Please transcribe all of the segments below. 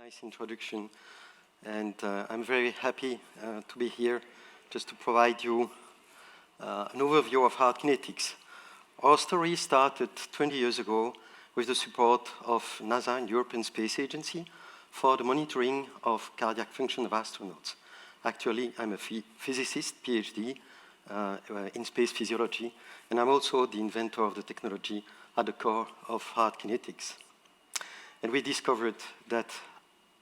Nice introduction, and I'm very happy to be here just to provide you an overview of HeartKinetics. Our story started 20 years ago with the support of NASA and European Space Agency for the monitoring of cardiac function of astronauts. Actually, I'm a physicist, PhD, in space physiology, and I'm also the inventor of the technology at the core of HeartKinetics. And we discovered that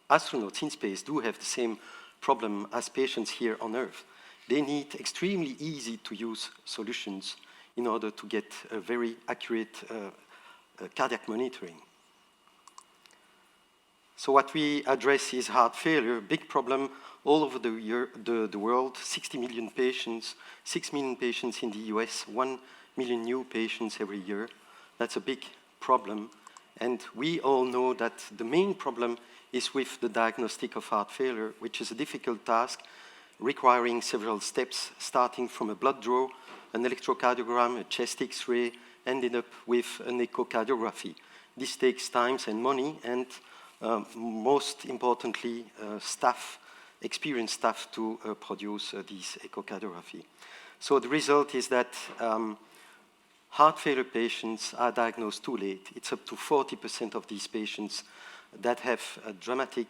astronauts in space do have the same problem as patients here on Earth. They need extremely easy-to-use solutions in order to get a very accurate cardiac monitoring. So what we address is heart failure, big problem all over the world, 60 million patients, 6 million patients in the US, 1 million new patients every year. That's a big problem. And we all know that the main problem is with the diagnostic of heart failure, which is a difficult task requiring several steps, starting from a blood draw, an electrocardiogram, a chest X-ray, ending up with an echocardiography. This takes time and money, and most importantly, experienced staff to produce this echocardiography. So the result is that heart failure patients are diagnosed too late. It's up to 40% of these patients that have a dramatic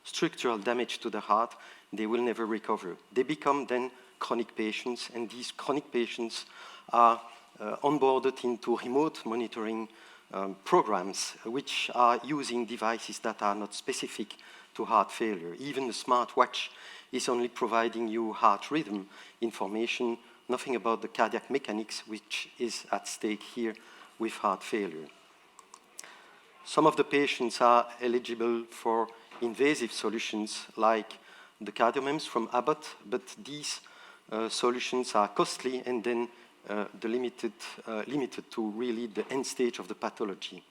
structural damage to the heart. They will never recover. They become then chronic patients, and these chronic patients are onboarded into remote monitoring programs, which are using devices that are not specific to heart failure. Even the smartwatch is only providing you heart rhythm information, nothing about the cardiac mechanics, which is at stake here with heart failure. Some of the patients are eligible for invasive solutions like the CardioMEMS from Abbott, but these solutions are costly and then limited to really the end stage of the pathology.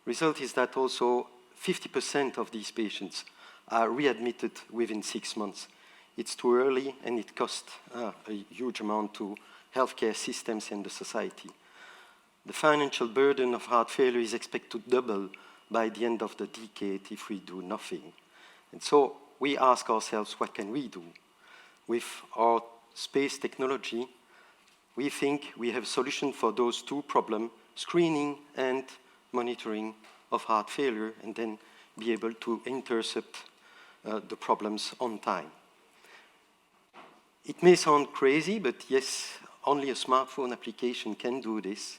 Result is that also 50% of these patients are readmitted within 6 months. It's too early, and it costs a huge amount to healthcare systems and the society. The financial burden of heart failure is expected to double by the end of the decade if we do nothing. And so we ask ourselves, what can we do? With our space technology, we think we have a solution for those two problems, screening and monitoring of heart failure, and then be able to intercept the problems on time. It may sound crazy, but yes, only a smartphone application can do this.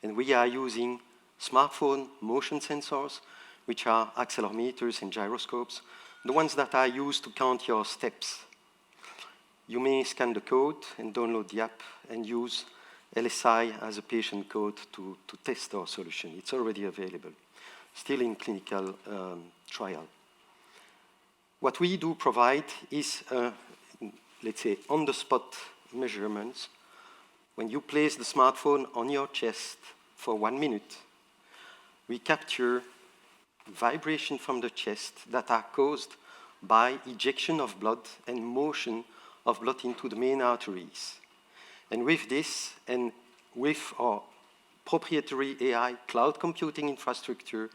And we are using smartphone motion sensors, which are accelerometers and gyroscopes, the ones that are used to count your steps. You may scan the code and download the app and use LSI as a patient code to test our solution. It's already available, still in clinical trial. What we do provide is, let's say, on-the-spot measurements. When you place the smartphone on your chest for 1 minute, we capture vibration from the chest that are caused by ejection of blood and motion of blood into the main arteries. And with this, and with our proprietary AI cloud computing infrastructure,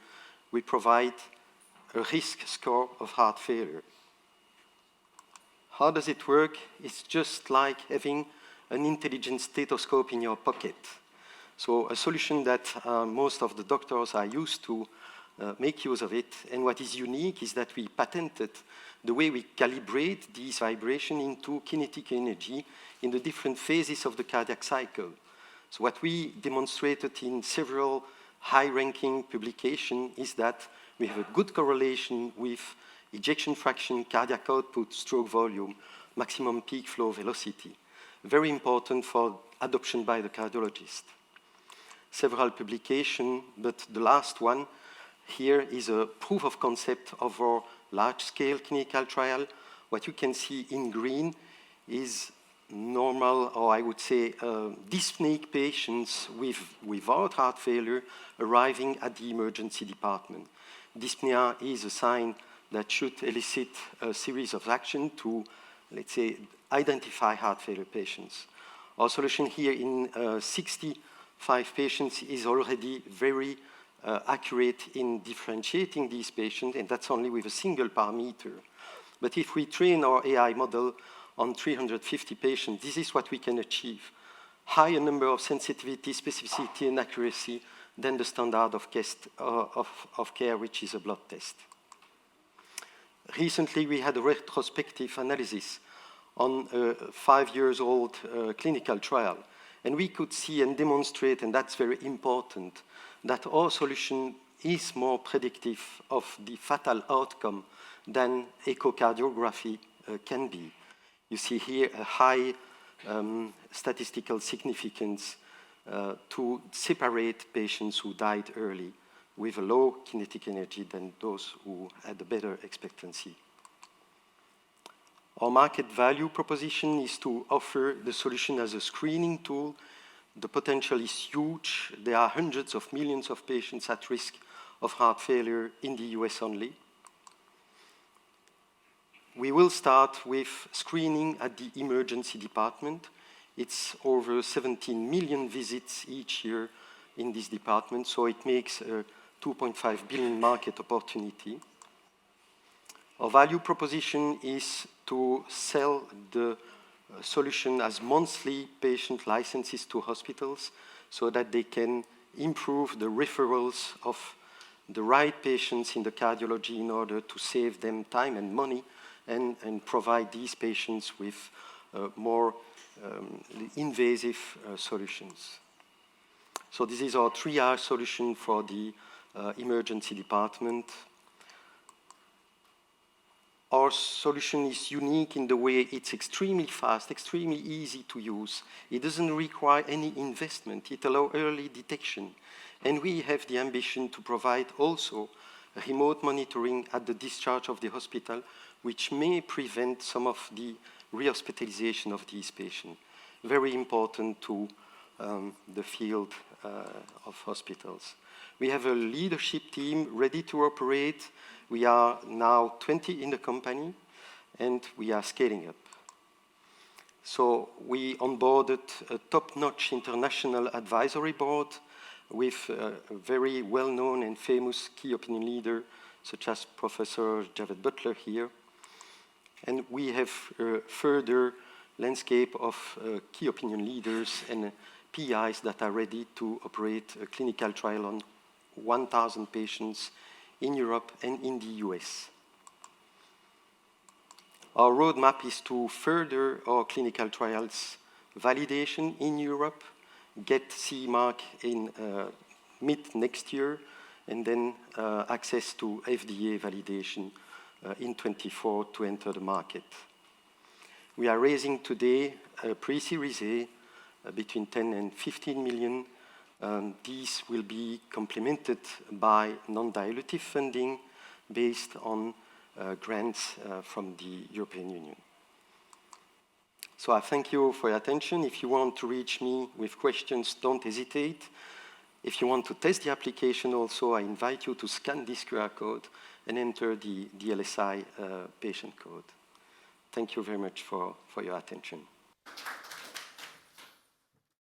we provide a risk score of heart failure. How does it work? It's just like having an intelligent stethoscope in your pocket. So a solution that most of the doctors are used to make use of it. And what is unique is that we patented the way we calibrate these vibrations into kinetic energy in the different phases of the cardiac cycle. So what we demonstrated in several high-ranking publications is that we have a good correlation with ejection fraction, cardiac output, stroke volume, maximum peak flow velocity. Very important for adoption by the cardiologist. Several publications, but the last one here is a proof of concept of our large-scale clinical trial. What you can see in green is normal, or I would say dyspneic patients without heart failure arriving at the emergency department. Dyspnea is a sign that should elicit a series of actions to, let's say, identify heart failure patients. Our solution here in 65 patients is already very accurate in differentiating these patients, and that's only with a single parameter. But if we train our AI model on 350 patients, this is what we can achieve. Higher number of sensitivity, specificity, and accuracy than the standard of care, which is a blood test. Recently, we had a retrospective analysis on a 5-year-old clinical trial. And we could see and demonstrate, and that's very important, that our solution is more predictive of the fatal outcome than echocardiography can be. You see here a high statistical significance to separate patients who died early with a low kinetic energy than those who had a better expectancy. Our market value proposition is to offer the solution as a screening tool. The potential is huge. There are hundreds of millions of patients at risk of heart failure in the US only. We will start with screening at the emergency department. It's over 17 million visits each year in this department, so it makes a 2.5 billion market opportunity. Our value proposition is to sell the solution as monthly patient licenses to hospitals so that they can improve the referrals of the right patients in the cardiology in order to save them time and money and provide these patients with more invasive solutions. So this is our triage solution for the emergency department. Our solution is unique in the way it's extremely fast, extremely easy to use. It doesn't require any investment. It allows early detection. And we have the ambition to provide also remote monitoring at the discharge of the hospital, which may prevent some of the rehospitalization of these patients. Very important to the field of hospitals. We have a leadership team ready to operate. We are now 20 in the company, and we are scaling up. So we onboarded a top-notch international advisory board with a very well-known and famous key opinion leader, such as Professor Javed Butler here. And we have a further landscape of key opinion leaders and PIs that are ready to operate a clinical trial on 1,000 patients in Europe and in the US. Our roadmap is to further our clinical trials validation in Europe, get CE mark in mid next year, and then access to FDA validation in 24 to enter the market. We are raising today a pre-Series A between 10 and 15 million. These will be complemented by non-dilutive funding based on grants from the European Union. So I thank you for your attention. If you want to reach me with questions, don't hesitate. If you want to test the application also, I invite you to scan this QR code and enter the LSI patient code. Thank you very much for your attention.